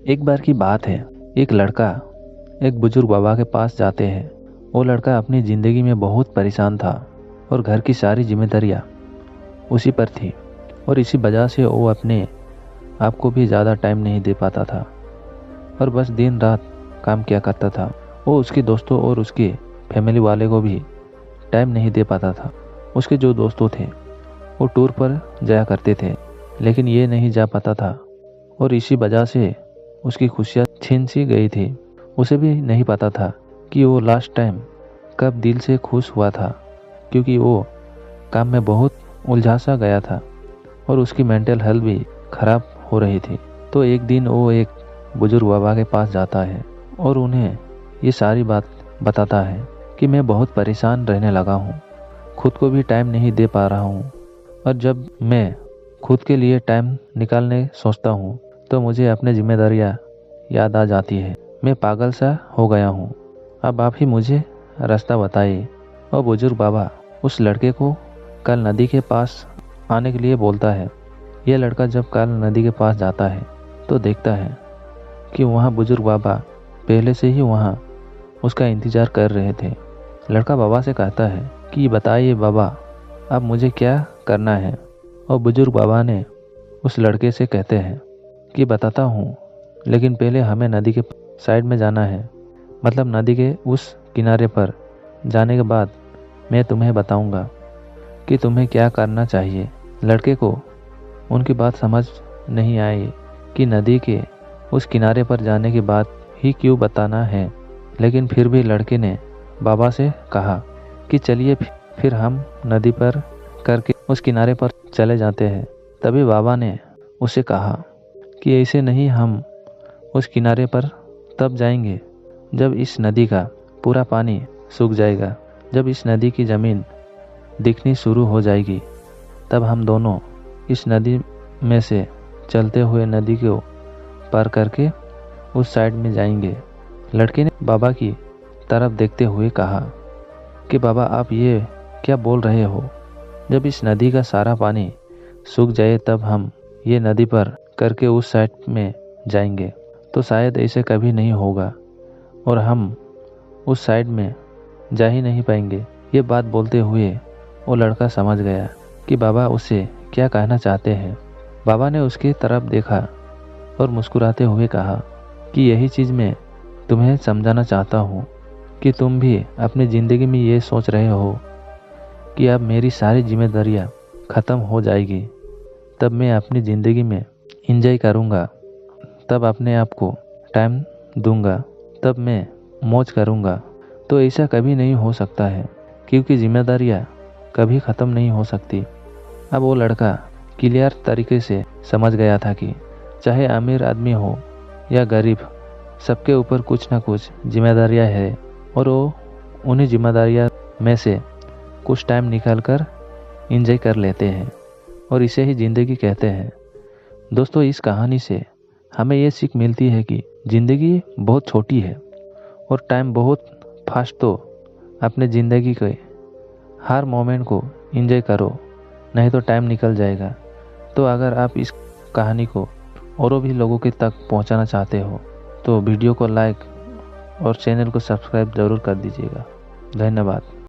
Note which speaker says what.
Speaker 1: एक बार की बात है, एक लड़का एक बुजुर्ग बाबा के पास जाते हैं। वो लड़का अपनी ज़िंदगी में बहुत परेशान था और घर की सारी जिम्मेदारियाँ उसी पर थी और इसी वजह से वो अपने आप को भी ज़्यादा टाइम नहीं दे पाता था और बस दिन रात काम किया करता था। वो उसके दोस्तों और उसके फैमिली वाले को भी टाइम नहीं दे पाता था। उसके जो दोस्तों थे वो टूर पर जाया करते थे, लेकिन ये नहीं जा पाता था और इसी वजह से उसकी खुशियाँ छीन सी गई थी। उसे भी नहीं पता था कि वो लास्ट टाइम कब दिल से खुश हुआ था, क्योंकि वो काम में बहुत उलझा सा गया था और उसकी मेंटल हेल्थ भी खराब हो रही थी। तो एक दिन वो एक बुजुर्ग बाबा के पास जाता है और उन्हें ये सारी बात बताता है कि मैं बहुत परेशान रहने लगा हूँ, खुद को भी टाइम नहीं दे पा रहा हूँ और जब मैं खुद के लिए टाइम निकालने सोचता हूँ तो मुझे अपनी जिम्मेदारियाँ याद आ जाती है। मैं पागल सा हो गया हूँ, अब आप ही मुझे रास्ता बताइए। और बुजुर्ग बाबा उस लड़के को कल नदी के पास आने के लिए बोलता है। यह लड़का जब कल नदी के पास जाता है तो देखता है कि वहाँ बुजुर्ग बाबा पहले से ही वहाँ उसका इंतज़ार कर रहे थे। लड़का बाबा से कहता है कि बताइए बाबा, अब मुझे क्या करना है। और बुजुर्ग बाबा ने उस लड़के से कहते हैं कि बताता हूँ, लेकिन पहले हमें नदी के साइड में जाना है, मतलब नदी के उस किनारे पर जाने के बाद मैं तुम्हें बताऊँगा कि तुम्हें क्या करना चाहिए। लड़के को उनकी बात समझ नहीं आई कि नदी के उस किनारे पर जाने के बाद ही क्यों बताना है, लेकिन फिर भी लड़के ने बाबा से कहा कि चलिए फिर हम नदी पर करके उस किनारे पर चले जाते हैं। तभी बाबा ने उसे कहा कि ऐसे नहीं, हम उस किनारे पर तब जाएंगे जब इस नदी का पूरा पानी सूख जाएगा। जब इस नदी की ज़मीन दिखनी शुरू हो जाएगी तब हम दोनों इस नदी में से चलते हुए नदी को पार करके उस साइड में जाएंगे। लड़के ने बाबा की तरफ देखते हुए कहा कि बाबा, आप ये क्या बोल रहे हो? जब इस नदी का सारा पानी सूख जाए तब हम ये नदी पर करके उस साइड में जाएंगे, तो शायद ऐसे कभी नहीं होगा और हम उस साइड में जा ही नहीं पाएंगे। ये बात बोलते हुए वो लड़का समझ गया कि बाबा उसे क्या कहना चाहते हैं। बाबा ने उसकी तरफ देखा और मुस्कुराते हुए कहा कि यही चीज़ मैं तुम्हें समझाना चाहता हूँ कि तुम भी अपनी ज़िंदगी में ये सोच रहे हो कि अब मेरी सारी जिम्मेदारियाँ ख़त्म हो जाएगी, तब मैं अपनी ज़िंदगी में एंजॉय करूँगा, तब अपने आप को टाइम दूँगा, तब मैं मौज करूँगा। तो ऐसा कभी नहीं हो सकता है, क्योंकि जिम्मेदारियाँ कभी ख़त्म नहीं हो सकती। अब वो लड़का क्लियर तरीके से समझ गया था कि चाहे अमीर आदमी हो या गरीब, सबके ऊपर कुछ ना कुछ जिम्मेदारियाँ है और वो उन्हीं जिम्मेदारियाँ में से कुछ टाइम निकाल कर एंजॉय कर लेते हैं और इसे ही ज़िंदगी कहते हैं। दोस्तों, इस कहानी से हमें ये सीख मिलती है कि ज़िंदगी बहुत छोटी है और टाइम बहुत फास्ट। तो अपने ज़िंदगी के हर मोमेंट को एंजॉय करो, नहीं तो टाइम निकल जाएगा। तो अगर आप इस कहानी को औरों भी लोगों के तक पहुंचाना चाहते हो तो वीडियो को लाइक और चैनल को सब्सक्राइब ज़रूर कर दीजिएगा। धन्यवाद।